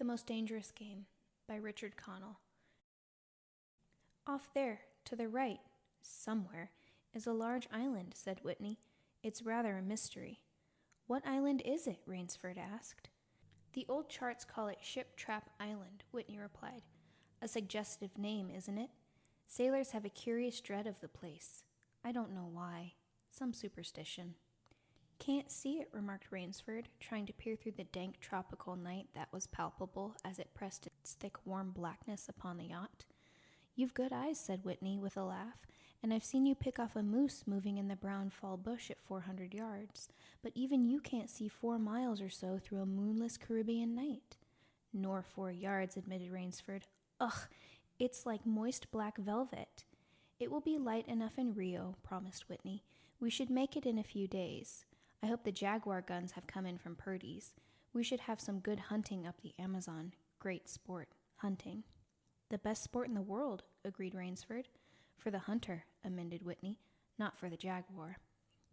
The Most Dangerous Game by Richard Connell. Off there, to the right, somewhere, is a large island, said Whitney. It's rather a mystery. What island is it? Rainsford asked. The old charts call it Ship Trap Island, Whitney replied. A suggestive name, isn't it? Sailors have a curious dread of the place. I don't know why. Some superstition. Can't see it, remarked Rainsford, trying to peer through the dank tropical night that was palpable as it pressed its thick warm blackness upon the yacht. You've good eyes, said Whitney with a laugh, and I've seen you pick off a moose moving in the brown fall bush at 400 yards, but even you can't see 4 miles or so through a moonless Caribbean night. Nor 4 yards, admitted Rainsford. Ugh, it's like moist black velvet. It will be light enough in Rio, promised Whitney. We should make it in a few days. I hope the Jaguar guns have come in from Purdy's. We should have some good hunting up the Amazon. Great sport, hunting. The best sport in the world, agreed Rainsford. For the hunter, amended Whitney, not for the jaguar.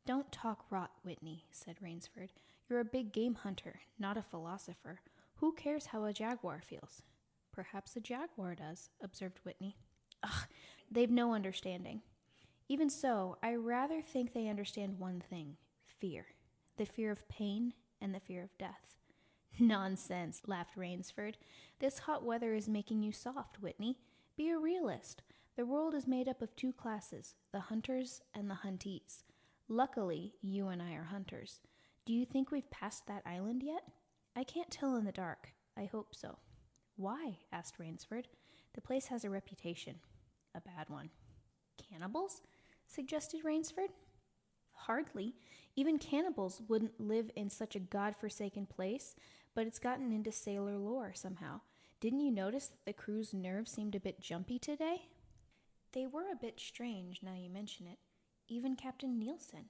Don't talk rot, Whitney, said Rainsford. You're a big game hunter, not a philosopher. Who cares how a jaguar feels? Perhaps a jaguar does, observed Whitney. Ugh, they've no understanding. Even so, I rather think they understand one thing, fear. The fear of pain and the fear of death. Nonsense, laughed Rainsford. This hot weather is making you soft, Whitney. Be a realist. The world is made up of 2 classes, the hunters and the huntees. Luckily, you and I are hunters. Do you think we've passed that island yet? I can't tell in the dark. I hope so. Why? Asked Rainsford. The place has a reputation. A bad one. Cannibals? Suggested Rainsford. Hardly. Even cannibals wouldn't live in such a god-forsaken place, but it's gotten into sailor lore somehow. Didn't you notice that the crew's nerves seemed a bit jumpy today? They were a bit strange, now you mention it. Even Captain Nielsen.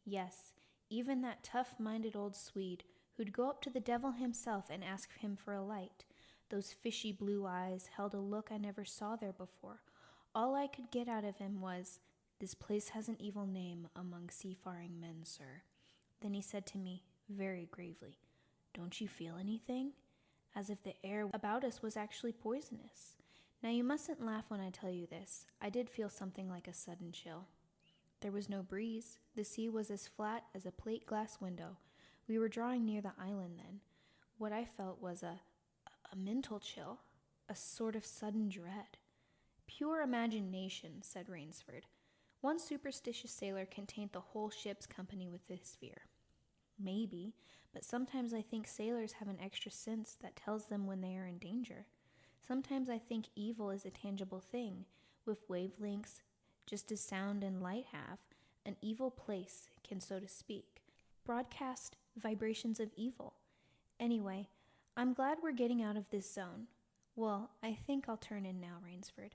Yes, even that tough-minded old Swede, who'd go up to the devil himself and ask him for a light. Those fishy blue eyes held a look I never saw there before. All I could get out of him was, "This place has an evil name among seafaring men, sir." Then he said to me, very gravely, "Don't you feel anything?" As if the air about us was actually poisonous. Now you mustn't laugh when I tell you this. I did feel something like a sudden chill. There was no breeze. The sea was as flat as a plate glass window. We were drawing near the island then. What I felt was a mental chill, a sort of sudden dread. Pure imagination, said Rainsford. One superstitious sailor can taint the whole ship's company with this fear. Maybe, but sometimes I think sailors have an extra sense that tells them when they are in danger. Sometimes I think evil is a tangible thing, with wavelengths, just as sound and light have. An evil place can, so to speak, broadcast vibrations of evil. Anyway, I'm glad we're getting out of this zone. Well, I think I'll turn in now, Rainsford.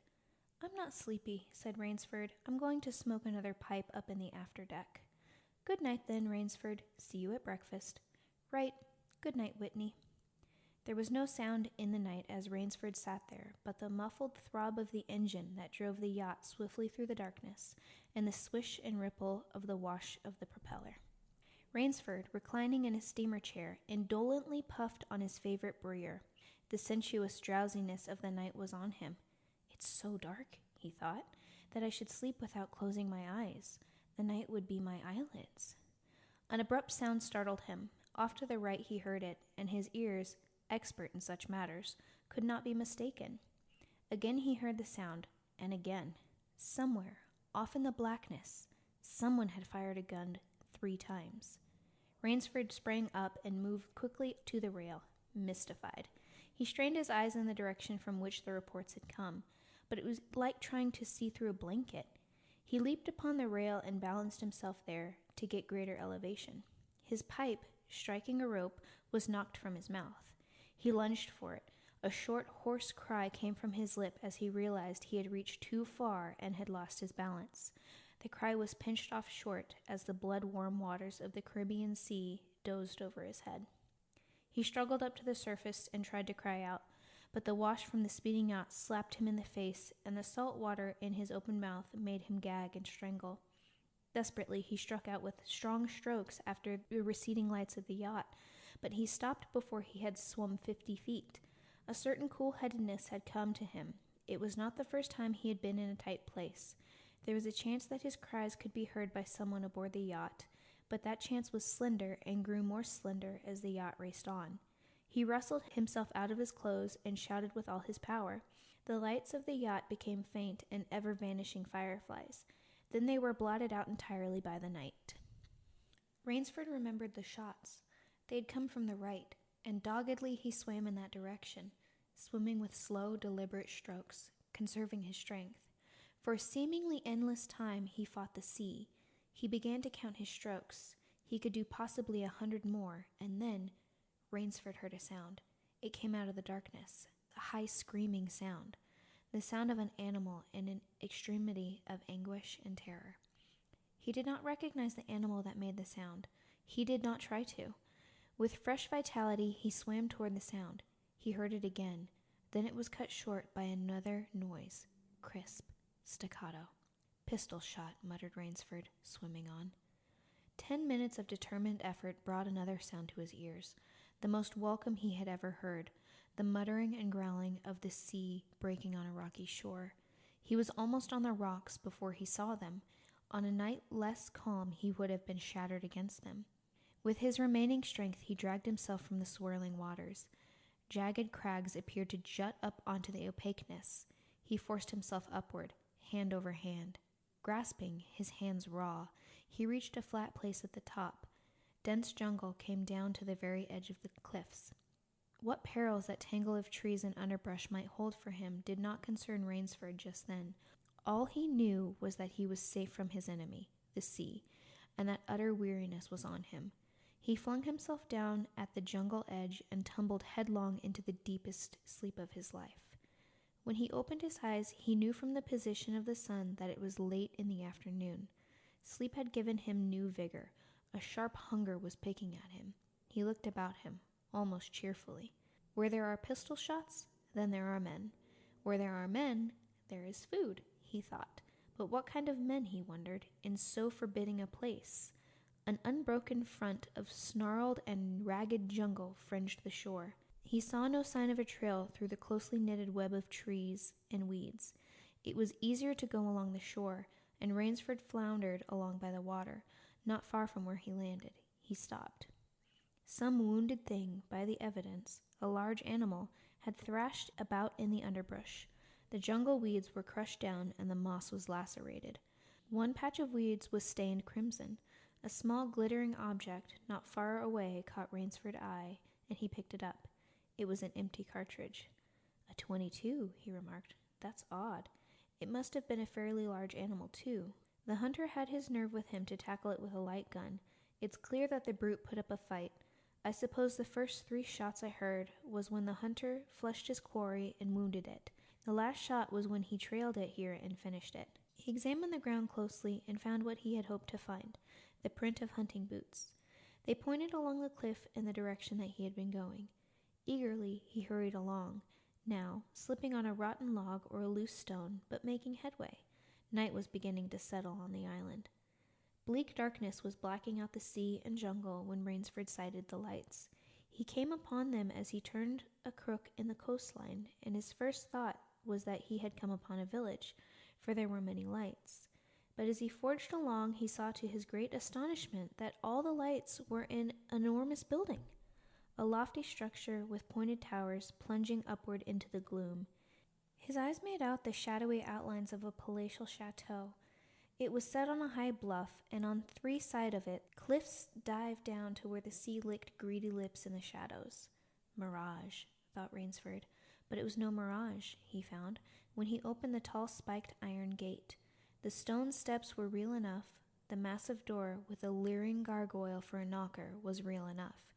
I'm not sleepy, said Rainsford. I'm going to smoke another pipe up in the afterdeck. Good night then, Rainsford. See you at breakfast. Right. Good night, Whitney. There was no sound in the night as Rainsford sat there, but the muffled throb of the engine that drove the yacht swiftly through the darkness, and the swish and ripple of the wash of the propeller. Rainsford, reclining in his steamer chair, indolently puffed on his favorite briar. The sensuous drowsiness of the night was on him. It's so dark, he thought, that I should sleep without closing my eyes. The night would be my eyelids. An abrupt sound startled him. Off to the right he heard it, and his ears, expert in such matters, could not be mistaken. Again he heard the sound, and again. Somewhere, off in the blackness, someone had fired a gun 3 times. Rainsford sprang up and moved quickly to the rail, mystified. He strained his eyes in the direction from which the reports had come, but it was like trying to see through a blanket. He leaped upon the rail and balanced himself there to get greater elevation. His pipe, striking a rope, was knocked from his mouth. He lunged for it. A short, hoarse cry came from his lip as he realized he had reached too far and had lost his balance. The cry was pinched off short as the blood-warm waters of the Caribbean Sea dozed over his head. He struggled up to the surface and tried to cry out, but the wash from the speeding yacht slapped him in the face, and the salt water in his open mouth made him gag and strangle. Desperately, he struck out with strong strokes after the receding lights of the yacht, but he stopped before he had swum 50 feet. A certain cool-headedness had come to him. It was not the first time he had been in a tight place. There was a chance that his cries could be heard by someone aboard the yacht, but that chance was slender and grew more slender as the yacht raced on. He rustled himself out of his clothes and shouted with all his power. The lights of the yacht became faint and ever-vanishing fireflies. Then they were blotted out entirely by the night. Rainsford remembered the shots. They had come from the right, and doggedly he swam in that direction, swimming with slow, deliberate strokes, conserving his strength. For a seemingly endless time he fought the sea. He began to count his strokes. He could do possibly 100 more, and then Rainsford heard a sound. It came out of the darkness, a high screaming sound, the sound of an animal in an extremity of anguish and terror. He did not recognize the animal that made the sound. He did not try to. With fresh vitality, he swam toward the sound. He heard it again. Then it was cut short by another noise, crisp, staccato. "Pistol shot," muttered Rainsford, swimming on. 10 minutes of determined effort brought another sound to his ears, the most welcome he had ever heard, the muttering and growling of the sea breaking on a rocky shore. He was almost on the rocks before he saw them. On a night less calm he would have been shattered against them. With his remaining strength he dragged himself from the swirling waters. Jagged crags appeared to jut up onto the opaqueness. He forced himself upward, hand over hand. Grasping, his hands raw, he reached a flat place at the top. Dense jungle came down to the very edge of the cliffs. What perils that tangle of trees and underbrush might hold for him did not concern Rainsford just then. All he knew was that he was safe from his enemy, the sea, and that utter weariness was on him. He flung himself down at the jungle edge and tumbled headlong into the deepest sleep of his life. When he opened his eyes, he knew from the position of the sun that it was late in the afternoon. Sleep had given him new vigor. A sharp hunger was picking at him. He looked about him, almost cheerfully. Where there are pistol shots, then there are men. Where there are men, there is food, he thought. But what kind of men, he wondered, in so forbidding a place? An unbroken front of snarled and ragged jungle fringed the shore. He saw no sign of a trail through the closely knitted web of trees and weeds. It was easier to go along the shore, and Rainsford floundered along by the water, not far from where he landed. He stopped. Some wounded thing, by the evidence, a large animal, had thrashed about in the underbrush. The jungle weeds were crushed down and the moss was lacerated. One patch of weeds was stained crimson. A small glittering object not far away caught Rainsford's eye, and he picked it up. It was an empty cartridge. "A .22, he remarked. "That's odd. It must have been a fairly large animal, too." The hunter had his nerve with him to tackle it with a light gun. It's clear that the brute put up a fight. I suppose the first 3 shots I heard was when the hunter fleshed his quarry and wounded it. The last shot was when he trailed it here and finished it. He examined the ground closely and found what he had hoped to find, the print of hunting boots. They pointed along the cliff in the direction that he had been going. Eagerly he hurried along, now slipping on a rotten log or a loose stone, but making headway. Night was beginning to settle on the island. Bleak darkness was blacking out the sea and jungle when Rainsford sighted the lights. He came upon them as he turned a crook in the coastline, and his first thought was that he had come upon a village, for there were many lights. But as he forged along, he saw to his great astonishment that all the lights were in an enormous building, a lofty structure with pointed towers plunging upward into the gloom. His eyes made out the shadowy outlines of a palatial chateau. It was set on a high bluff, and on 3 sides of it, cliffs dived down to where the sea licked greedy lips in the shadows. Mirage, thought Rainsford. But it was no mirage, he found, when he opened the tall spiked iron gate. The stone steps were real enough. The massive door, with a leering gargoyle for a knocker, was real enough.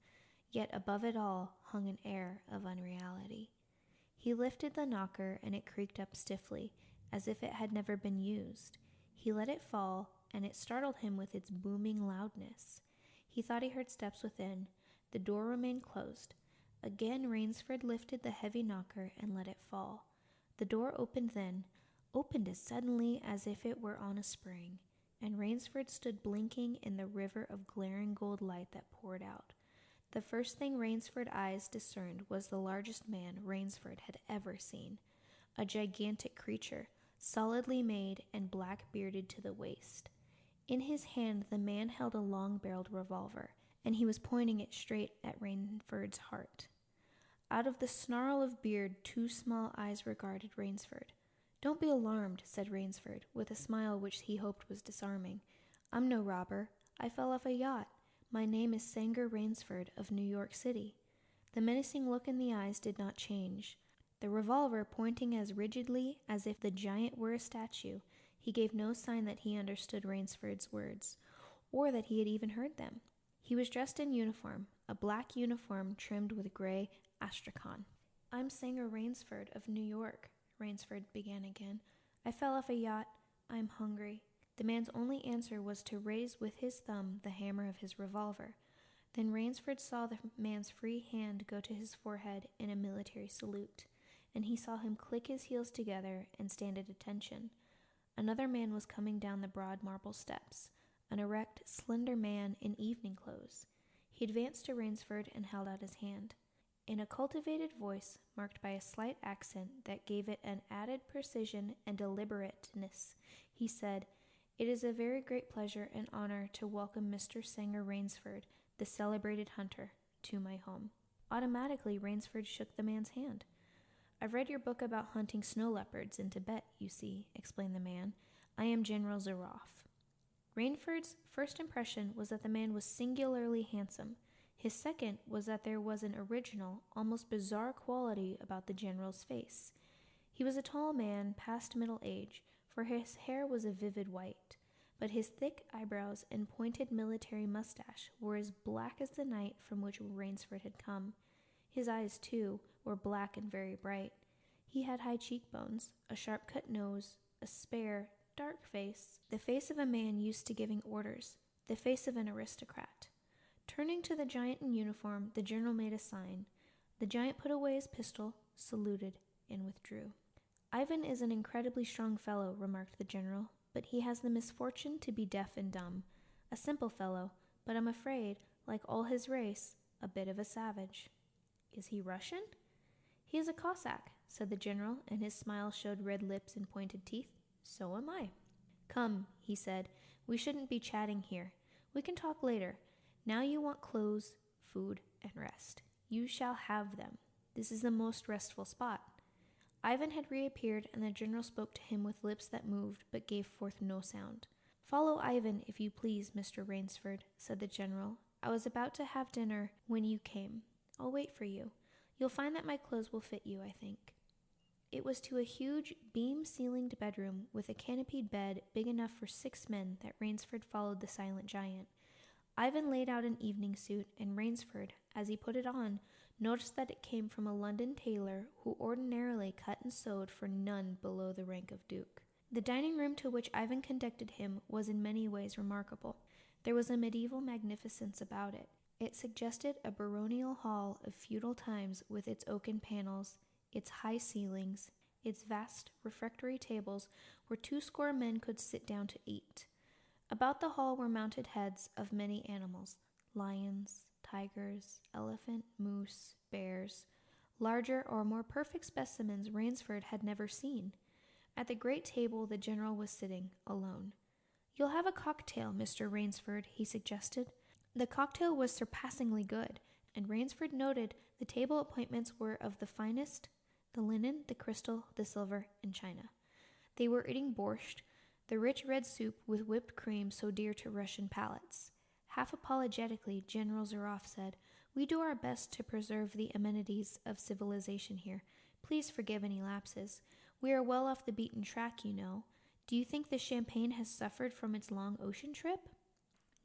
Yet above it all hung an air of unreality. He lifted the knocker, and it creaked up stiffly, as if it had never been used. He let it fall, and it startled him with its booming loudness. He thought he heard steps within. The door remained closed. Again Rainsford lifted the heavy knocker and let it fall. The door opened then, opened as suddenly as if it were on a spring, and Rainsford stood blinking in the river of glaring gold light that poured out. The first thing Rainsford's eyes discerned was the largest man Rainsford had ever seen, a gigantic creature, solidly made and black-bearded to the waist. In his hand the man held a long-barreled revolver, and he was pointing it straight at Rainsford's heart. Out of the snarl of beard, two small eyes regarded Rainsford. "Don't be alarmed," said Rainsford, with a smile which he hoped was disarming. "I'm no robber. I fell off a yacht. My name is Sanger Rainsford of New York City." The menacing look in the eyes did not change. The revolver pointing as rigidly as if the giant were a statue, he gave no sign that he understood Rainsford's words, or that he had even heard them. He was dressed in uniform, a black uniform trimmed with gray astrakhan. "I'm Sanger Rainsford of New York," Rainsford began again. "I fell off a yacht. I'm hungry." The man's only answer was to raise with his thumb the hammer of his revolver. Then Rainsford saw the man's free hand go to his forehead in a military salute, and he saw him click his heels together and stand at attention. Another man was coming down the broad marble steps, an erect, slender man in evening clothes. He advanced to Rainsford and held out his hand. In a cultivated voice, marked by a slight accent that gave it an added precision and deliberateness, he said, "It is a very great pleasure and honor to welcome Mr. Sanger Rainsford, the celebrated hunter, to my home." Automatically, Rainsford shook the man's hand. "I've read your book about hunting snow leopards in Tibet, you see," explained the man. "I am General Zaroff." Rainsford's first impression was that the man was singularly handsome. His second was that there was an original, almost bizarre quality about the general's face. He was a tall man, past middle age, for his hair was a vivid white, but his thick eyebrows and pointed military mustache were as black as the night from which Rainsford had come. His eyes, too, were black and very bright. He had high cheekbones, a sharp-cut nose, a spare, dark face, the face of a man used to giving orders, the face of an aristocrat. Turning to the giant in uniform, the general made a sign. The giant put away his pistol, saluted, and withdrew. "Ivan is an incredibly strong fellow," remarked the general, "but he has the misfortune to be deaf and dumb. A simple fellow, but I'm afraid, like all his race, a bit of a savage." "Is he Russian?" "He is a Cossack," said the general, and his smile showed red lips and pointed teeth. "So am I." "Come," he said, "we shouldn't be chatting here. We can talk later. Now you want clothes, food, and rest. You shall have them. This is the most restful spot." Ivan had reappeared, and the general spoke to him with lips that moved but gave forth no sound. "Follow Ivan, if you please, Mr. Rainsford," said the general. "I was about to have dinner when you came. I'll wait for you. You'll find that my clothes will fit you, I think." It was to a huge, beam-ceilinged bedroom with a canopied bed big enough for 6 men that Rainsford followed the silent giant. Ivan laid out an evening suit, and Rainsford, as he put it on, noticed that it came from a London tailor who ordinarily cut and sewed for none below the rank of duke. The dining room to which Ivan conducted him was in many ways remarkable. There was a medieval magnificence about it. It suggested a baronial hall of feudal times with its oaken panels, its high ceilings, its vast refectory tables where 20 men could sit down to eat. About the hall were mounted heads of many animals, lions, tigers, elephant, moose, bears, larger or more perfect specimens Rainsford had never seen. At the great table the general was sitting, alone. "You'll have a cocktail, Mr. Rainsford," he suggested. The cocktail was surpassingly good, and Rainsford noted the table appointments were of the finest, the linen, the crystal, the silver, and china. They were eating borscht, the rich red soup with whipped cream so dear to Russian palates. Half apologetically, General Zaroff said, "We do our best to preserve the amenities of civilization here. Please forgive any lapses. We are well off the beaten track, you know. Do you think the champagne has suffered from its long ocean trip?"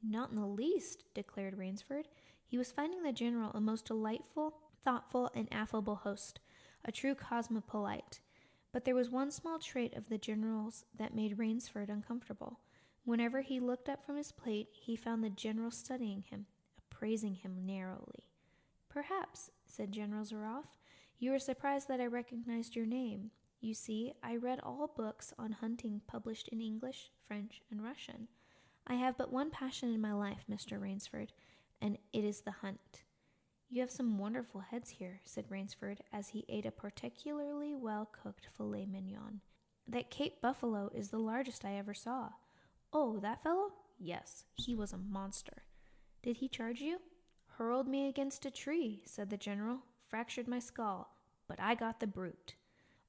"Not in the least," declared Rainsford. He was finding the general a most delightful, thoughtful, and affable host, a true cosmopolite. But there was one small trait of the general's that made Rainsford uncomfortable. Whenever he looked up from his plate, he found the general studying him, appraising him narrowly. "Perhaps," said General Zaroff, "you are surprised that I recognized your name. You see, I read all books on hunting published in English, French, and Russian. I have but one passion in my life, Mr. Rainsford, and it is the hunt." You have some wonderful heads here, said Rainsford as he ate a particularly well-cooked filet mignon. That Cape buffalo is the largest I ever saw. Oh, that fellow? Yes, he was a monster. Did he charge you? Hurled me against a tree, said the general. Fractured my skull, but I got the brute.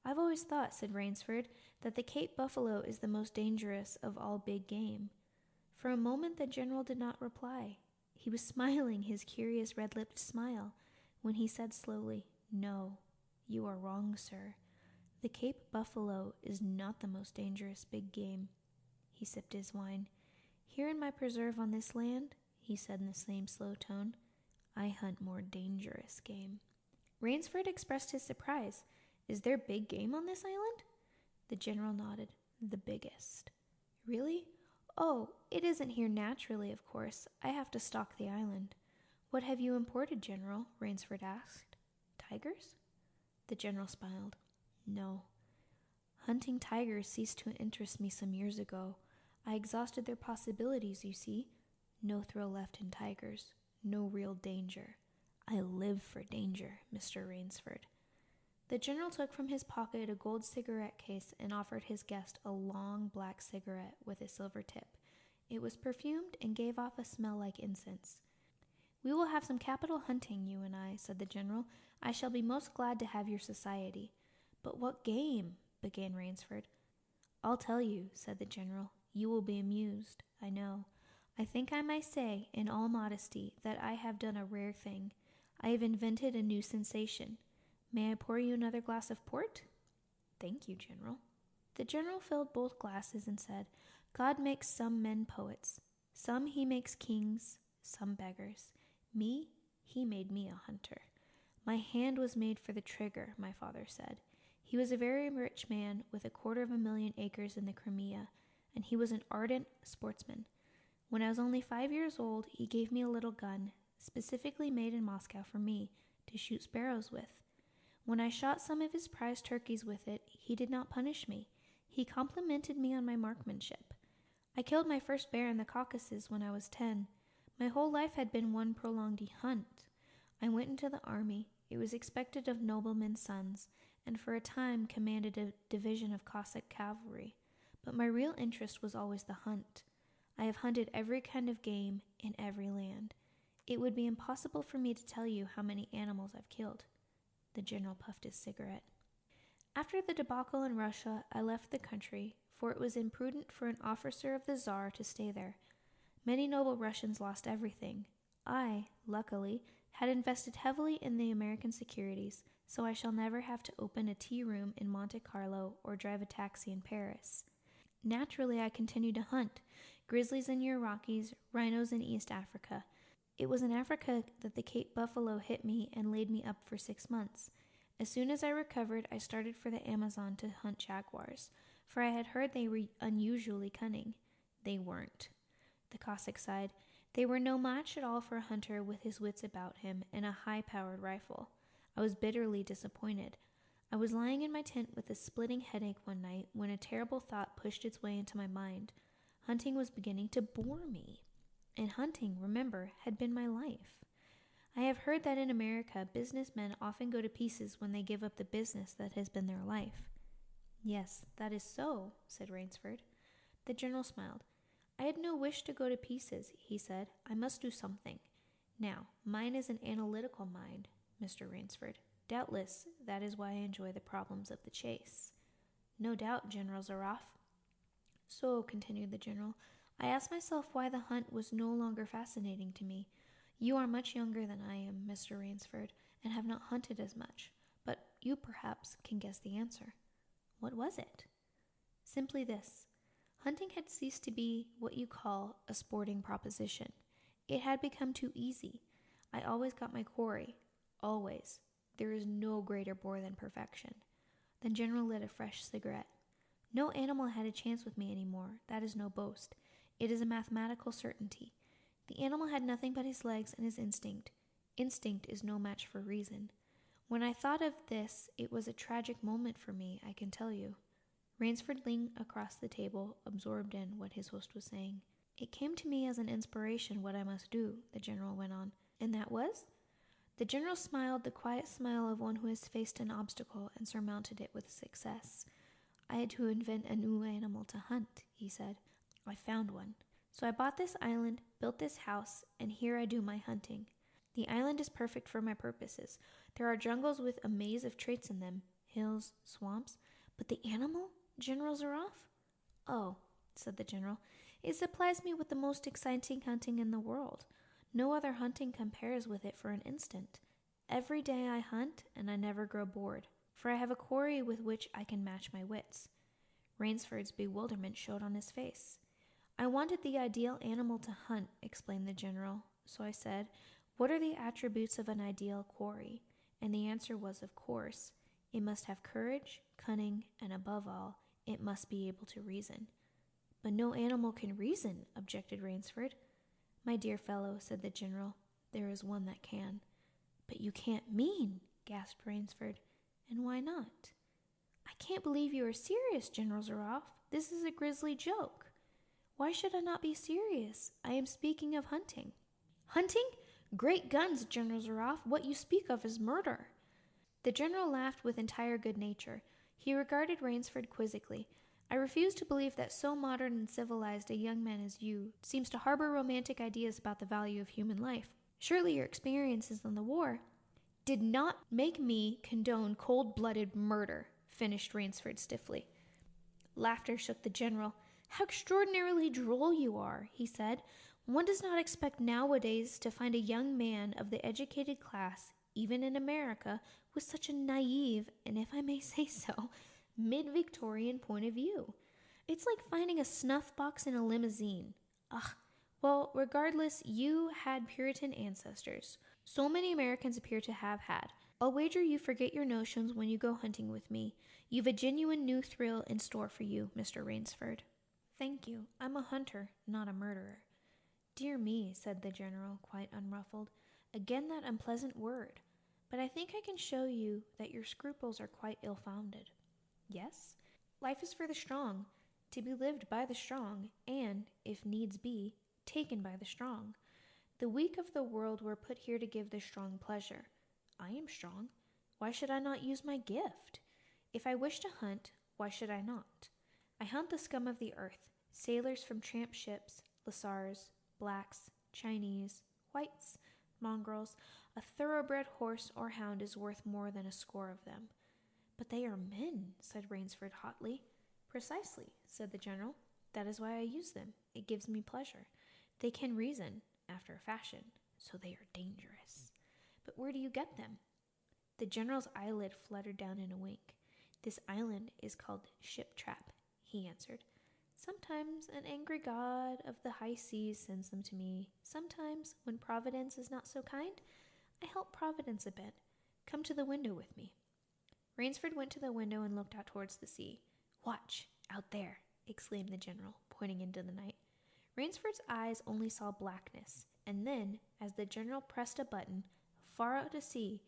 I've always thought, said Rainsford, that the Cape buffalo is the most dangerous of all big game. For a moment the general did not reply. He was smiling his curious red-lipped smile when he said slowly, No, you are wrong, sir. The Cape buffalo is not the most dangerous big game. He sipped his wine. Here in my preserve on this land, he said in the same slow tone, I hunt more dangerous game. Rainsford expressed his surprise. Is there big game on this island? The general nodded. The biggest. Really? Oh, it isn't here naturally, of course. I have to stock the island. What have you imported, General? Rainsford asked. Tigers? The general smiled. No. Hunting tigers ceased to interest me some years ago. I exhausted their possibilities, you see. No thrill left in tigers. No real danger. I live for danger, Mr. Rainsford. The general took from his pocket a gold cigarette case and offered his guest a long black cigarette with a silver tip. It was perfumed and gave off a smell like incense. We will have some capital hunting, you and I, said the general. I shall be most glad to have your society. But what game? Began Rainsford. I'll tell you, said the general. You will be amused, I know. I think I may say, in all modesty, that I have done a rare thing. I have invented a new sensation. May I pour you another glass of port? Thank you, General. The general filled both glasses and said, God makes some men poets. Some he makes kings, some beggars. Me, he made me a hunter. My hand was made for the trigger, my father said. He was a very rich man with 250,000 acres in the Crimea, and he was an ardent sportsman. When I was only 5 years old, he gave me a little gun, specifically made in Moscow for me, to shoot sparrows with. When I shot some of his prize turkeys with it, he did not punish me. He complimented me on my marksmanship. I killed my first bear in the Caucasus when I was 10. My whole life had been one prolonged hunt. I went into the army. It was expected of noblemen's sons, and for a time commanded a division of Cossack cavalry. But my real interest was always the hunt. I have hunted every kind of game in every land. It would be impossible for me to tell you how many animals I've killed. The general puffed his cigarette. After the debacle in Russia, I left the country, for it was imprudent for an officer of the Tsar to stay there. Many noble Russians lost everything. I, luckily, had invested heavily in the American securities, so I shall never have to open a tea room in Monte Carlo or drive a taxi in Paris. Naturally, I continued to hunt, grizzlies in your Rockies, rhinos in East Africa. It was in Africa that the Cape buffalo hit me and laid me up for 6 months. As soon as I recovered, I started for the Amazon to hunt jaguars, for I had heard they were unusually cunning. They weren't. The Cossack sighed. They were no match at all for a hunter with his wits about him and a high-powered rifle. I was bitterly disappointed. I was lying in my tent with a splitting headache one night when a terrible thought pushed its way into my mind. Hunting was beginning to bore me. And hunting, remember, had been my life. I have heard that in America, businessmen often go to pieces when they give up the business that has been their life. Yes, that is so, said Rainsford. The general smiled. I had no wish to go to pieces, he said. I must do something. Now, mine is an analytical mind, Mr. Rainsford. Doubtless, that is why I enjoy the problems of the chase. No doubt, General Zaroff. So, continued the general, I asked myself why the hunt was no longer fascinating to me. You are much younger than I am, Mr. Rainsford, and have not hunted as much, but you perhaps can guess the answer. What was it? Simply this. Hunting had ceased to be what you call a sporting proposition. It had become too easy. I always got my quarry. Always. There is no greater bore than perfection. The general lit a fresh cigarette. No animal had a chance with me anymore. That is no boast. It is a mathematical certainty. The animal had nothing but his legs and his instinct. Instinct is no match for reason. When I thought of this, it was a tragic moment for me, I can tell you. Rainsford leaned across the table, absorbed in what his host was saying. It came to me as an inspiration what I must do, the general went on. And that was? The general smiled the quiet smile of one who has faced an obstacle and surmounted it with success. I had to invent a new animal to hunt, he said. I found one. So I bought this island, built this house, and here I do my hunting. The island is perfect for my purposes. There are jungles with a maze of traits in them, hills, swamps. But the animal, General Zaroff? Oh, said the general, it supplies me with the most exciting hunting in the world. No other hunting compares with it for an instant. Every day I hunt, and I never grow bored, for I have a quarry with which I can match my wits. Rainsford's bewilderment showed on his face. I wanted the ideal animal to hunt, explained the general, so I said, what are the attributes of an ideal quarry? And the answer was, of course, it must have courage, cunning, and above all, it must be able to reason. But no animal can reason, objected Rainsford. My dear fellow, said the general, there is one that can. But you can't mean, gasped Rainsford. And why not? I can't believe you are serious, General Zaroff. This is a grisly joke. Why should I not be serious? I am speaking of hunting. Hunting? Great guns, General Zaroff. What you speak of is murder. The general laughed with entire good nature. He regarded Rainsford quizzically. I refuse to believe that so modern and civilized a young man as you seems to harbor romantic ideas about the value of human life. Surely your experiences in the war did not make me condone cold-blooded murder, finished Rainsford stiffly. Laughter shook the general. How extraordinarily droll you are, he said. One does not expect nowadays to find a young man of the educated class, even in America, with such a naive, and if I may say so, mid-Victorian point of view. It's like finding a snuff box in a limousine. Ugh. Well, regardless, you had Puritan ancestors. So many Americans appear to have had. I'll wager you forget your notions when you go hunting with me. You've a genuine new thrill in store for you, Mr. Rainsford. Thank you. I'm a hunter, not a murderer. Dear me, said the general, quite unruffled. Again that unpleasant word. But I think I can show you that your scruples are quite ill-founded. Yes? Life is for the strong, to be lived by the strong, and, if needs be, taken by the strong. The weak of the world were put here to give the strong pleasure. I am strong. Why should I not use my gift? If I wish to hunt, why should I not? I hunt the scum of the earth, sailors from tramp ships, Lasars, blacks, Chinese, whites, mongrels. A thoroughbred horse or hound is worth more than a score of them. But they are men, said Rainsford hotly. Precisely, said the general. That is why I use them. It gives me pleasure. They can reason, after a fashion, so they are dangerous. But where do you get them? The general's eyelid fluttered down in a wink. This island is called Ship Trap, he answered. Sometimes an angry god of the high seas sends them to me. Sometimes, when Providence is not so kind, I help Providence a bit. Come to the window with me. Rainsford went to the window and looked out towards the sea. Watch, out there, exclaimed the general, pointing into the night. Rainsford's eyes only saw blackness, and then, as the general pressed a button, far out to sea,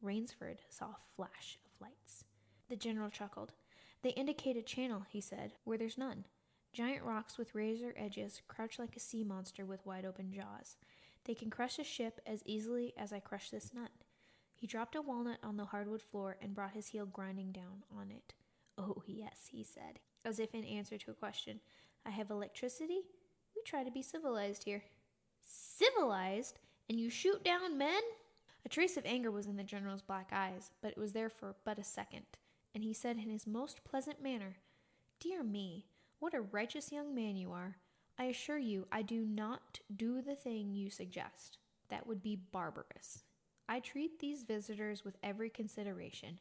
Rainsford saw a flash of lights. The general chuckled. They indicate a channel, he said, where there's none. Giant rocks with razor edges crouch like a sea monster with wide-open jaws. They can crush a ship as easily as I crush this nut. He dropped a walnut on the hardwood floor and brought his heel grinding down on it. Oh, yes, he said, as if in answer to a question. I have electricity? We try to be civilized here. Civilized? And you shoot down men? A trace of anger was in the general's black eyes, but it was there for but a second, and he said in his most pleasant manner, Dear me, what a righteous young man you are. I assure you I do not do the thing you suggest. That would be barbarous. I treat these visitors with every consideration.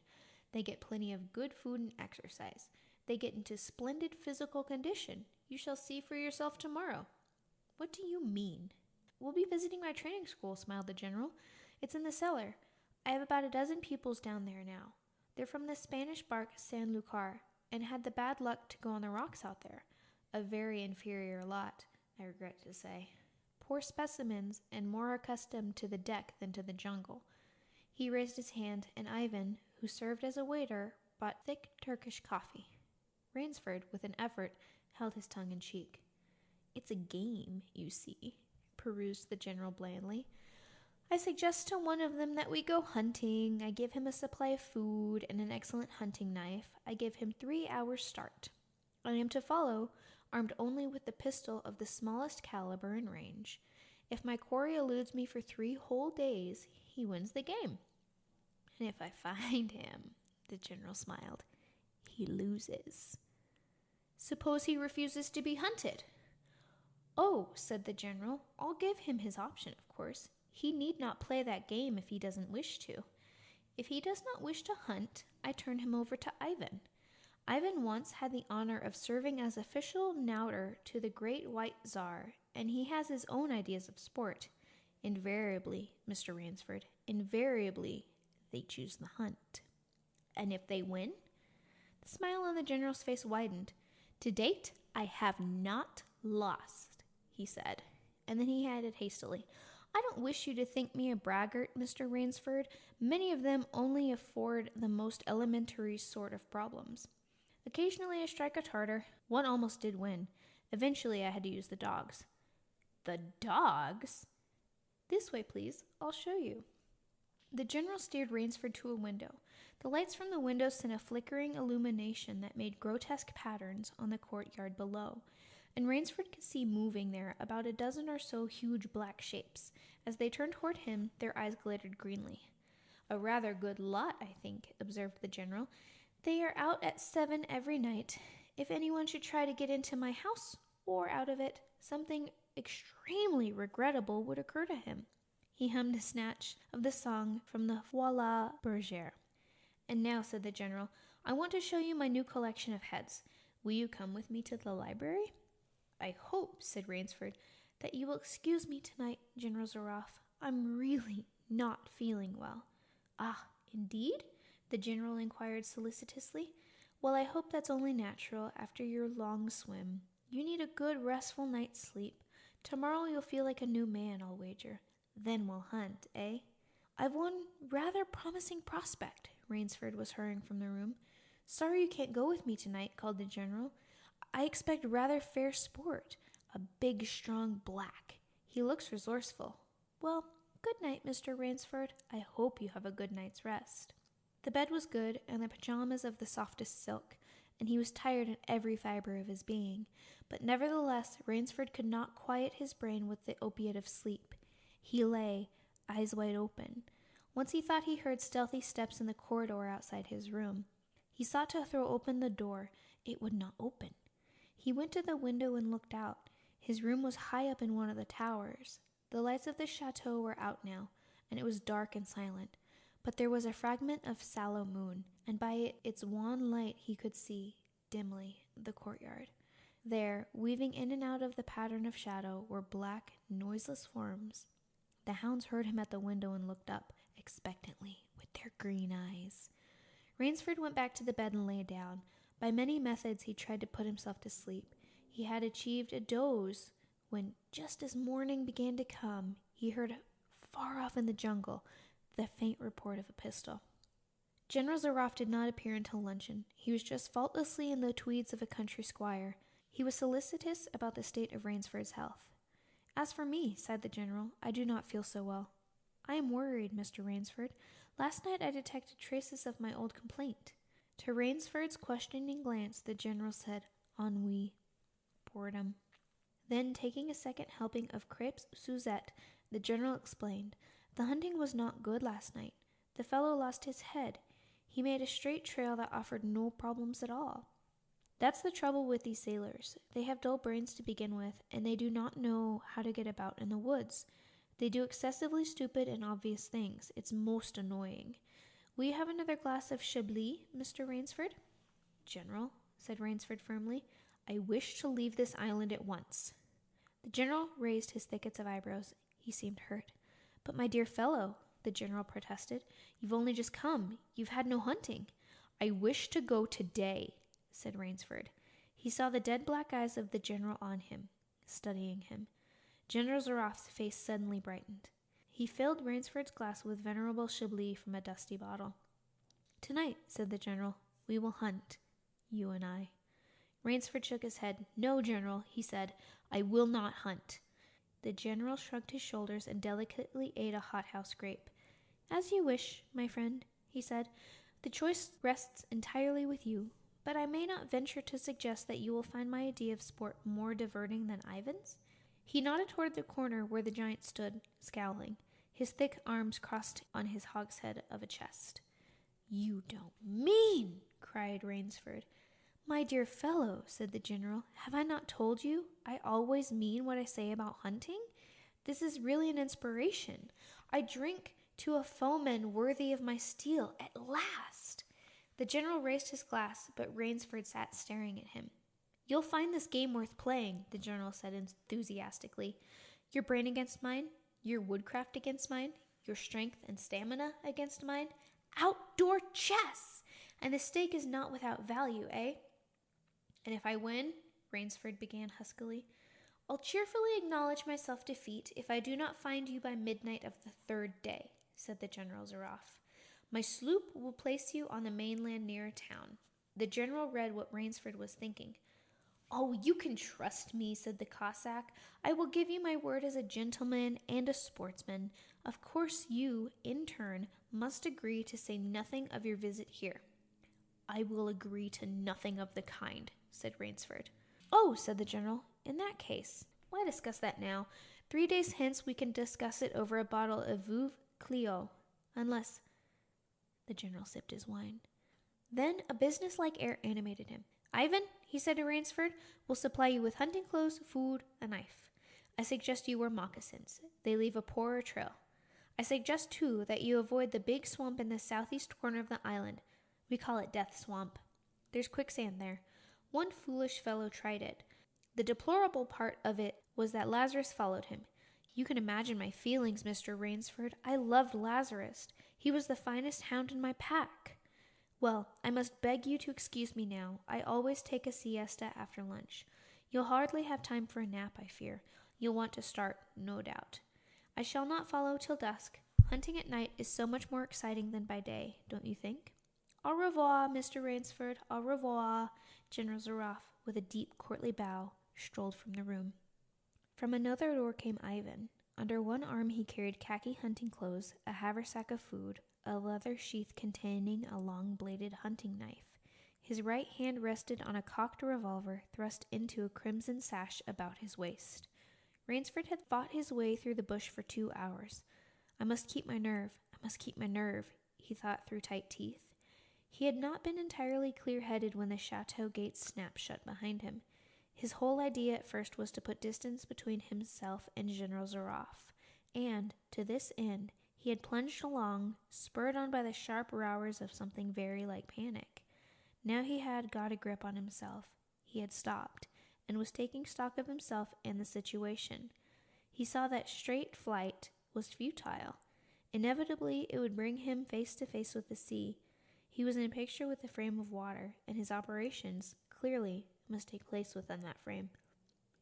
They get plenty of good food and exercise. They get into splendid physical condition. You shall see for yourself tomorrow. What do you mean? We'll be visiting my training school, smiled the general. It's in the cellar. I have about a dozen pupils down there now. They're from the Spanish bark San Lucar, and had the bad luck to go on the rocks out there. A very inferior lot, I regret to say. Poor specimens, and more accustomed to the deck than to the jungle. He raised his hand, and Ivan, who served as a waiter, brought thick Turkish coffee. Rainsford, with an effort, held his tongue in cheek. It's a game, you see, perused the general blandly. I suggest to one of them that we go hunting. I give him a supply of food and an excellent hunting knife. I give him 3 hours' start. I am to follow, armed only with the pistol of the smallest caliber in range. If my quarry eludes me for 3 whole days, he wins the game. And if I find him, the general smiled, he loses. Suppose he refuses to be hunted? Oh, said the general, I'll give him his option, of course. He need not play that game if he doesn't wish to. If he does not wish to hunt, I turn him over to Ivan. Ivan once had the honor of serving as official nauter to the great white Tsar, and he has his own ideas of sport. Invariably, Mr. Ransford, invariably, they choose the hunt. And if they win? The smile on the general's face widened. To date, I have not lost, he said, and then he added hastily, I don't wish you to think me a braggart, Mr. Ransford. Many of them only afford the most elementary sort of problems. Occasionally I strike a Tartar. One almost did win. Eventually I had to use the dogs. The dogs? This way, please. I'll show you. The general steered Ransford to a window. The lights from the window sent a flickering illumination that made grotesque patterns on the courtyard below, and Ransford could see moving there about a dozen or so huge black shapes. As they turned toward him, their eyes glittered greenly. A rather good lot, I think, observed the general. They are out at 7 every night. If anyone should try to get into my house or out of it, something extremely regrettable would occur to him. He hummed a snatch of the song from the Folie Bergère. And now, said the general, I want to show you my new collection of heads. Will you come with me to the library? I hope, said Ransford, that you will excuse me tonight, General Zaroff. I'm really not feeling well. Ah, indeed? The general inquired solicitously. Well, I hope that's only natural after your long swim. You need a good, restful night's sleep. Tomorrow you'll feel like a new man, I'll wager. Then we'll hunt, eh? I've one rather promising prospect. Ransford was hurrying from the room. Sorry you can't go with me tonight, called the general. I expect rather fair sport. A big, strong black. He looks resourceful. Well, good night, Mr. Ransford. I hope you have a good night's rest. The bed was good, and the pajamas of the softest silk, and he was tired in every fiber of his being. But nevertheless, Ransford could not quiet his brain with the opiate of sleep. He lay, eyes wide open. Once he thought he heard stealthy steps in the corridor outside his room. He sought to throw open the door. It would not open. He went to the window and looked out. His room was high up in one of the towers. The lights of the chateau were out now, and it was dark and silent. But there was a fragment of sallow moon, and by its wan light he could see, dimly, the courtyard. There, weaving in and out of the pattern of shadow, were black, noiseless forms. The hounds heard him at the window and looked up, expectantly, with their green eyes. Ransford went back to the bed and lay down. By many methods he tried to put himself to sleep. He had achieved a doze when, just as morning began to come, he heard far off in the jungle the faint report of a pistol. General Zaroff did not appear until luncheon. He was dressed faultlessly in the tweeds of a country squire. He was solicitous about the state of Ransford's health. As for me, sighed the general, I do not feel so well. I am worried, Mr. Ransford. Last night I detected traces of my old complaint. To Ransford's questioning glance, the general said, ennui, boredom. Then, taking a second helping of crepes Suzette, the general explained, the hunting was not good last night. The fellow lost his head. He made a straight trail that offered no problems at all. That's the trouble with these sailors. They have dull brains to begin with, and they do not know how to get about in the woods. They do excessively stupid and obvious things. It's most annoying. Will you have another glass of Chablis, Mr. Ransford? General, said Ransford firmly, I wish to leave this island at once. The general raised his thickets of eyebrows. He seemed hurt. But my dear fellow, the general protested, you've only just come. You've had no hunting. I wish to go today, said Ransford. He saw the dead black eyes of the general on him, studying him. General Zaroff's face suddenly brightened. He filled Ransford's glass with venerable Chablis from a dusty bottle. Tonight, said the general, we will hunt, you and I. Ransford shook his head. No, General, he said, I will not hunt. The general shrugged his shoulders and delicately ate a hothouse grape. "As you wish, my friend," he said. "The choice rests entirely with you, but I may not venture to suggest that you will find my idea of sport more diverting than Ivan's." He nodded toward the corner where the giant stood, scowling, his thick arms crossed on his hogshead of a chest. "You don't mean," cried Rainsford. "My dear fellow," said the general, "have I not told you? I always mean what I say about hunting. This is really an inspiration. I drink to a foeman worthy of my steel, at last." The general raised his glass, but Rainsford sat staring at him. "You'll find this game worth playing," the general said enthusiastically. "Your brain against mine, your woodcraft against mine, your strength and stamina against mine. Outdoor chess! And the stake is not without value, eh?" "And if I win," Rainsford began huskily, "I'll cheerfully acknowledge myself defeat if I do not find you by midnight of the third day," said the General Zaroff. "My sloop will place you on the mainland near town." The general read what Rainsford was thinking. "Oh, you can trust me," said the Cossack. "I will give you my word as a gentleman and a sportsman. Of course you, in turn, must agree to say nothing of your visit here." "I will agree to nothing of the kind," said Rainsford. "Oh," said the general, "in that case, why discuss that now? 3 days hence we can discuss it over a bottle of Veuve Clicquot, unless—" The general sipped his wine. Then a businesslike air animated him. "Ivan," he said to Rainsford, "will supply you with hunting clothes, food, a knife. I suggest you wear moccasins. They leave a poorer trail. I suggest, too, that you avoid the big swamp in the southeast corner of the island. We call it Death Swamp. There's quicksand there. One foolish fellow tried it. The deplorable part of it was that Lazarus followed him. You can imagine my feelings, Mr. Rainsford. I loved Lazarus. He was the finest hound in my pack. Well, I must beg you to excuse me now. I always take a siesta after lunch. You'll hardly have time for a nap, I fear. You'll want to start, no doubt. I shall not follow till dusk. Hunting at night is so much more exciting than by day, don't you think? Au revoir, Mr. Rainsford. Au revoir." General Zaroff, with a deep courtly bow, strolled from the room. From another door came Ivan. Under one arm he carried khaki hunting clothes, a haversack of food, a leather sheath containing a long-bladed hunting knife. His right hand rested on a cocked revolver thrust into a crimson sash about his waist. Rainsford had fought his way through the bush for 2 hours. "I must keep my nerve, he thought through tight teeth. He had not been entirely clear-headed when the chateau gates snapped shut behind him. His whole idea at first was to put distance between himself and General Zaroff, and, to this end, he had plunged along, spurred on by the sharp roars of something very like panic. Now he had got a grip on himself. He had stopped, and was taking stock of himself and the situation. He saw that straight flight was futile. Inevitably, it would bring him face to face with the sea. He was in a picture with a frame of water, and his operations, clearly, must take place within that frame.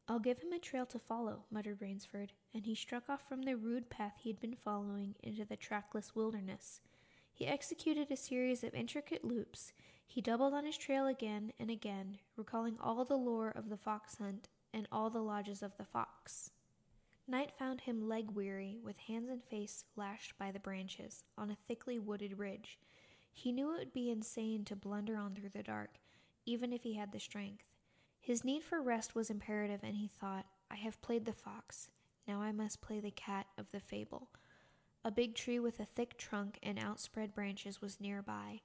"I'll give him a trail to follow," muttered Rainsford, and he struck off from the rude path he had been following into the trackless wilderness. He executed a series of intricate loops. He doubled on his trail again and again, recalling all the lore of the fox hunt and all the lodges of the fox. Night found him leg-weary, with hands and face lashed by the branches, on a thickly wooded ridge. He knew it would be insane to blunder on through the dark, even if he had the strength. His need for rest was imperative, and he thought, "I have played the fox. Now I must play the cat of the fable." A big tree with a thick trunk and outspread branches was nearby,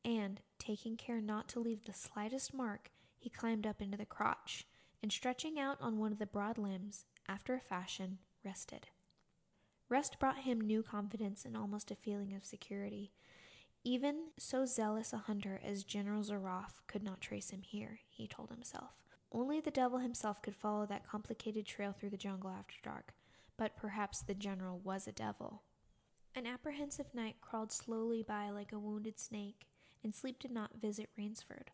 and, taking care not to leave the slightest mark, he climbed up into the crotch, and stretching out on one of the broad limbs, after a fashion, rested. Rest brought him new confidence and almost a feeling of security. Even so zealous a hunter as General Zaroff could not trace him here, he told himself. Only the devil himself could follow that complicated trail through the jungle after dark, but perhaps the general was a devil. An apprehensive night crawled slowly by like a wounded snake, and sleep did not visit Rainsford.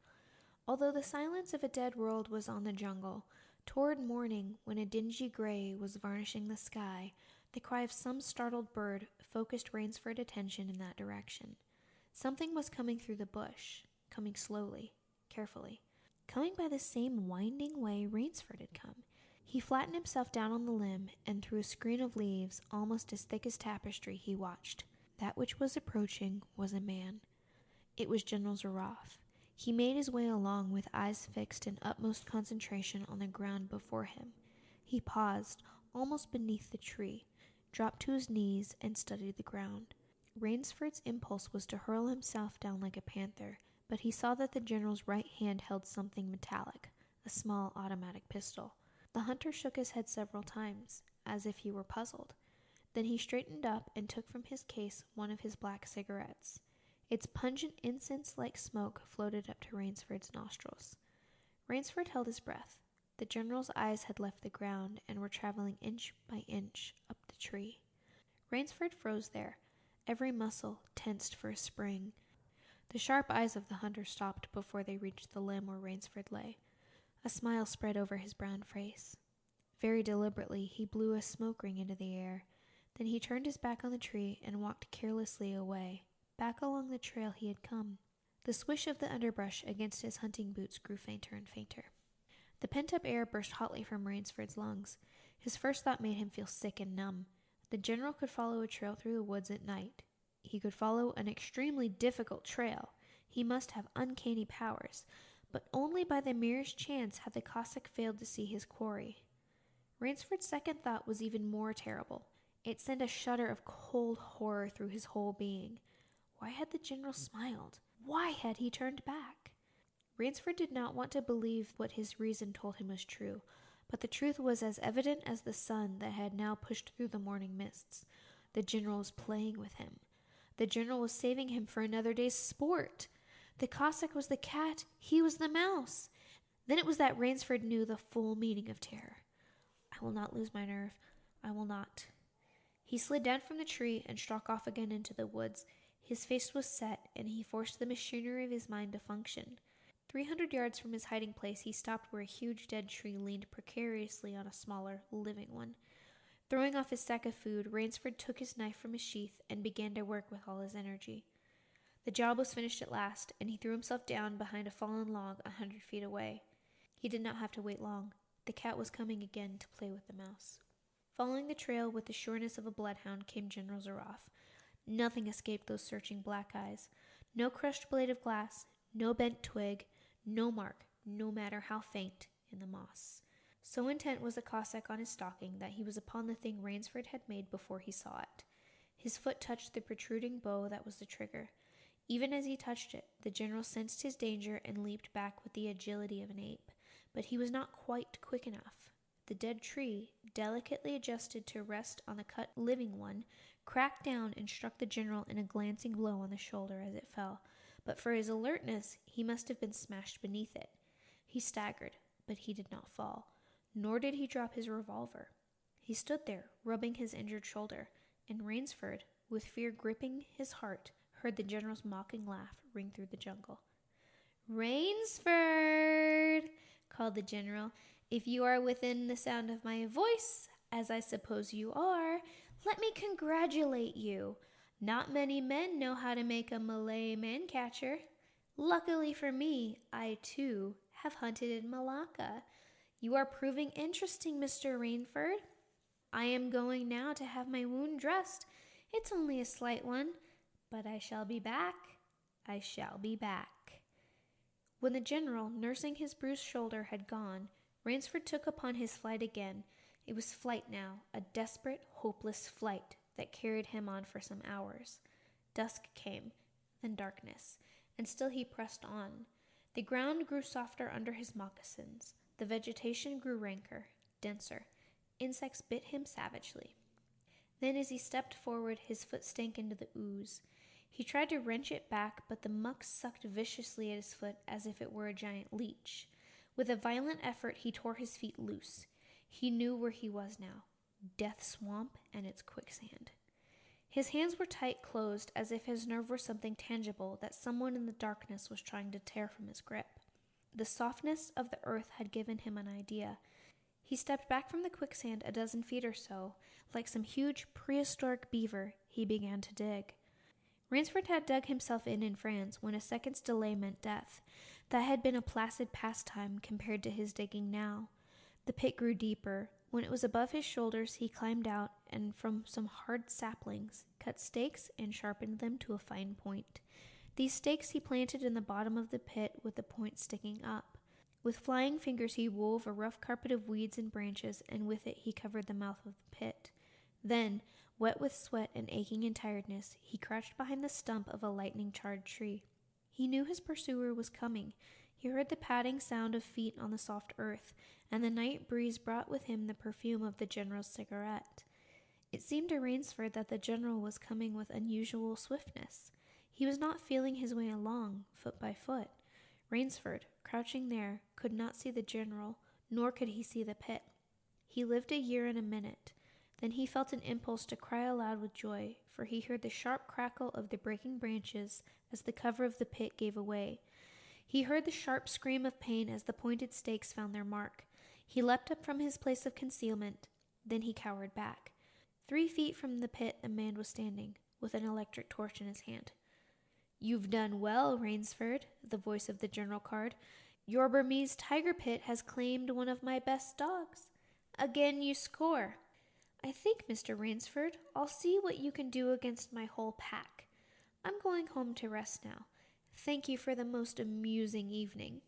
Although the silence of a dead world was on the jungle, toward morning, when a dingy gray was varnishing the sky, the cry of some startled bird focused Rainsford's attention in that direction. Something was coming through the bush, coming slowly, carefully, coming by the same winding way Rainsford had come. He flattened himself down on the limb, and through a screen of leaves, almost as thick as tapestry, he watched. That which was approaching was a man. It was General Zaroff. He made his way along with eyes fixed in utmost concentration on the ground before him. He paused, almost beneath the tree, dropped to his knees, and studied the ground. Rainsford's impulse was to hurl himself down like a panther, but he saw that the general's right hand held something metallic, a small automatic pistol. The hunter shook his head several times, as if he were puzzled. Then he straightened up and took from his case one of his black cigarettes. Its pungent incense-like smoke floated up to Rainsford's nostrils. Rainsford held his breath. The general's eyes had left the ground and were traveling inch by inch up the tree. Rainsford froze there, every muscle tensed for a spring. The sharp eyes of the hunter stopped before they reached the limb where Rainsford lay. A smile spread over his brown face. Very deliberately, he blew a smoke ring into the air. Then he turned his back on the tree and walked carelessly away, back along the trail he had come. The swish of the underbrush against his hunting boots grew fainter and fainter. The pent-up air burst hotly from Rainsford's lungs. His first thought made him feel sick and numb. The general could follow a trail through the woods at night. He could follow an extremely difficult trail. He must have uncanny powers, but only by the merest chance had the Cossack failed to see his quarry. Rainsford's second thought was even more terrible. It sent a shudder of cold horror through his whole being. Why had the general smiled? Why had he turned back? Rainsford did not want to believe what his reason told him was true, but the truth was as evident as the sun that had now pushed through the morning mists. The general was playing with him. The general was saving him for another day's sport. The Cossack was the cat, he was the mouse. Then it was that Rainsford knew the full meaning of terror. I will not lose my nerve. I will not. He slid down from the tree and struck off again into the woods. His face was set, and he forced the machinery of his mind to function. 300 yards from his hiding place, he stopped where a huge dead tree leaned precariously on a smaller, living one. Throwing off his sack of food, Rainsford took his knife from his sheath and began to work with all his energy. The job was finished at last, and he threw himself down behind a fallen log 100 feet away. He did not have to wait long. The cat was coming again to play with the mouse. Following the trail with the sureness of a bloodhound came General Zaroff. Nothing escaped those searching black eyes. No crushed blade of glass, no bent twig, no mark, no matter how faint, in the moss. So intent was the Cossack on his stalking that he was upon the thing Rainsford had made before he saw it. His foot touched the protruding bow that was the trigger. Even as he touched it, the general sensed his danger and leaped back with the agility of an ape. But he was not quite quick enough. The dead tree, delicately adjusted to rest on the cut living one, cracked down and struck the general in a glancing blow on the shoulder as it fell. But for his alertness, he must have been smashed beneath it. He staggered, but he did not fall, nor did he drop his revolver. He stood there, rubbing his injured shoulder, and Rainsford, with fear gripping his heart, heard the general's mocking laugh ring through the jungle. "Rainsford!" called the general. "If you are within the sound of my voice, as I suppose you are, let me congratulate you. Not many men know how to make a Malay man-catcher. Luckily for me, I, too, have hunted in Malacca. You are proving interesting, Mr. Rainsford. I am going now to have my wound dressed. It's only a slight one, but I shall be back. I shall be back." When the general, nursing his bruised shoulder, had gone, Rainsford took upon his flight again. It was flight now, a desperate, hopeless flight that carried him on for some hours. Dusk came, then darkness, and still he pressed on. The ground grew softer under his moccasins. The vegetation grew ranker, denser. Insects bit him savagely. Then as he stepped forward, his foot stank into the ooze. He tried to wrench it back, but the muck sucked viciously at his foot as if it were a giant leech. With a violent effort, he tore his feet loose. He knew where he was now. Death Swamp and its quicksand. His hands were tight closed, as if his nerve were something tangible that someone in the darkness was trying to tear from his grip. The softness of the earth had given him an idea. He stepped back from the quicksand a dozen feet or so. Like some huge prehistoric beaver, he began to dig. Rainsford had dug himself in France when a second's delay meant death. That had been a placid pastime compared to his digging now. The pit grew deeper. When it was above his shoulders, he climbed out and from some hard saplings cut stakes and sharpened them to a fine point. These stakes he planted in the bottom of the pit with the point sticking up. With flying fingers he wove a rough carpet of weeds and branches, and with it he covered the mouth of the pit. Then, wet with sweat and aching in tiredness, he crouched behind the stump of a lightning-charred tree. He knew his pursuer was coming. He heard the padding sound of feet on the soft earth, and the night breeze brought with him the perfume of the general's cigarette. It seemed to Rainsford that the general was coming with unusual swiftness. He was not feeling his way along, foot by foot. Rainsford, crouching there, could not see the general, nor could he see the pit. He lived a year and a minute. Then he felt an impulse to cry aloud with joy, for he heard the sharp crackle of the breaking branches as the cover of the pit gave away. He heard the sharp scream of pain as the pointed stakes found their mark. He leapt up from his place of concealment. Then he cowered back. 3 feet from the pit a man was standing, with an electric torch in his hand. "You've done well, Rainsford," the voice of the general called. "Your Burmese tiger pit has claimed one of my best dogs. Again you score. I think, Mr. Rainsford, I'll see what you can do against my whole pack. I'm going home to rest now. Thank you for the most amusing evening."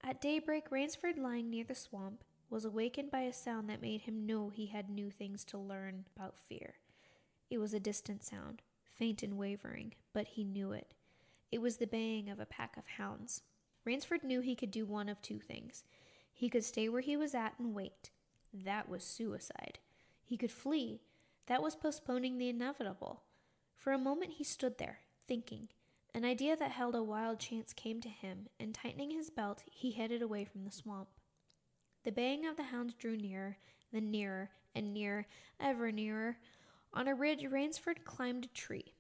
At daybreak, Rainsford, lying near the swamp, was awakened by a sound that made him know he had new things to learn about fear. It was a distant sound, faint and wavering, but he knew it. It was the baying of a pack of hounds. Rainsford knew he could do one of 2 things. He could stay where he was at and wait. That was suicide. He could flee. That was postponing the inevitable. For a moment he stood there, thinking. An idea that held a wild chance came to him, and tightening his belt, he headed away from the swamp. The baying of the hounds drew nearer, then nearer, and nearer, ever nearer. On a ridge, Rainsford climbed a tree.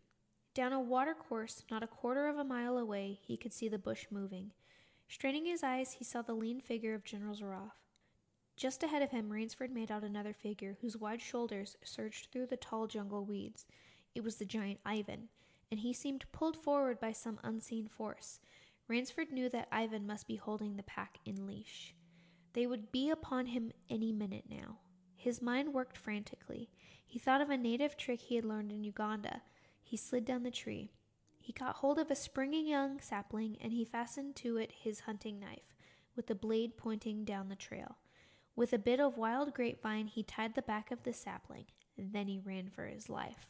Down a watercourse, not a quarter of a mile away, he could see the bush moving. Straining his eyes, he saw the lean figure of General Zaroff. Just ahead of him, Rainsford made out another figure, whose wide shoulders surged through the tall jungle weeds. It was the giant Ivan, and he seemed pulled forward by some unseen force. Rainsford knew that Ivan must be holding the pack in leash. They would be upon him any minute now. His mind worked frantically. He thought of a native trick he had learned in Uganda. He slid down the tree. He caught hold of a springing young sapling, and he fastened to it his hunting knife, with the blade pointing down the trail. With a bit of wild grapevine, he tied the back of the sapling. Then he ran for his life.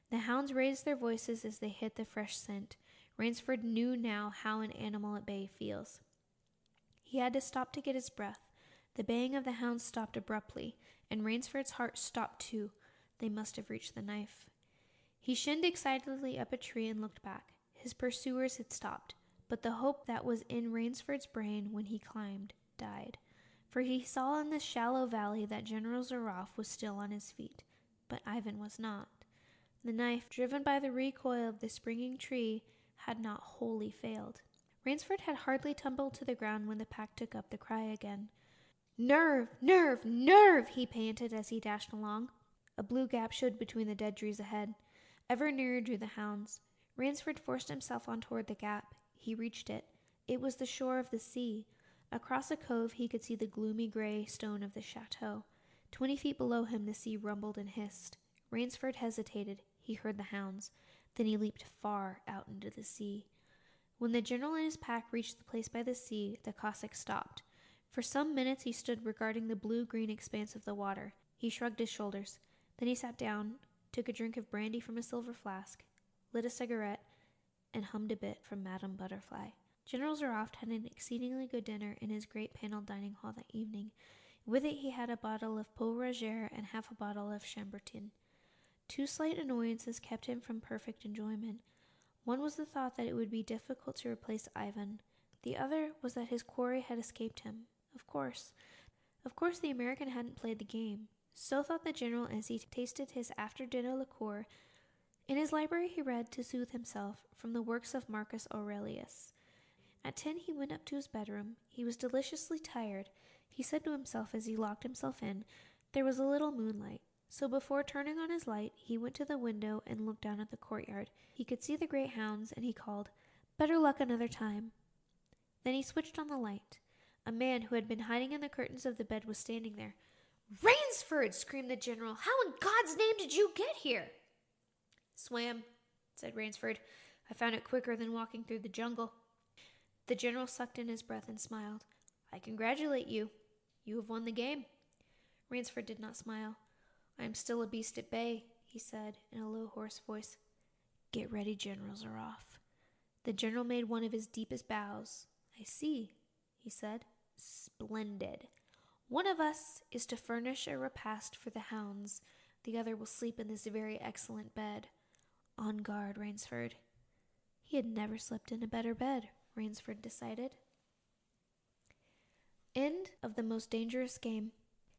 The hounds raised their voices as they hit the fresh scent. Rainsford knew now how an animal at bay feels. He had to stop to get his breath. The baying of the hounds stopped abruptly, and Rainsford's heart stopped too. They must have reached the knife. He shinned excitedly up a tree and looked back. His pursuers had stopped, but the hope that was in Rainsford's brain when he climbed died. For he saw in the shallow valley that General Zaroff was still on his feet, but Ivan was not. The knife, driven by the recoil of the springing tree, had not wholly failed. Rainsford had hardly tumbled to the ground when the pack took up the cry again. "Nerve! Nerve! Nerve!" he panted as he dashed along. A blue gap showed between the dead trees ahead. Ever nearer drew the hounds. Rainsford forced himself on toward the gap. He reached it. It was the shore of the sea. Across a cove he could see the gloomy gray stone of the chateau. 20 feet below him the sea rumbled and hissed. Rainsford hesitated. He heard the hounds. Then he leaped far out into the sea. When the general and his pack reached the place by the sea, the Cossack stopped. For some minutes he stood regarding the blue-green expanse of the water. He shrugged his shoulders. Then he sat down, took a drink of brandy from a silver flask, lit a cigarette, and hummed a bit from Madame Butterfly. General Zaroff had an exceedingly good dinner in his great paneled dining hall that evening. With it he had a bottle of Pot Roger and half a bottle of Chambertin. 2 slight annoyances kept him from perfect enjoyment. One was the thought that it would be difficult to replace Ivan. The other was that his quarry had escaped him. Of course the American hadn't played the game. So thought the general as he tasted his after-dinner liqueur. In his library he read, to soothe himself, from the works of Marcus Aurelius. At 10 he went up to his bedroom. He was deliciously tired. He said to himself as he locked himself in, there was a little moonlight. So before turning on his light, he went to the window and looked down at the courtyard. He could see the great hounds, and he called, "Better luck another time." Then he switched on the light. A man who had been hiding in the curtains of the bed was standing there. "Rainsford!" screamed the general. "How in God's name did you get here?" "Swam," said Rainsford. "I found it quicker than walking through the jungle." The general sucked in his breath and smiled. "I congratulate you. You have won the game." Rainsford did not smile. "I am still a beast at bay," he said in a low, hoarse voice. "Get ready, General Zaroff." The general made one of his deepest bows. "I see," he said. "Splendid. One of us is to furnish a repast for the hounds. The other will sleep in this very excellent bed. On guard, Rainsford." He had never slept in a better bed, Rainsford decided. End of The Most Dangerous Game.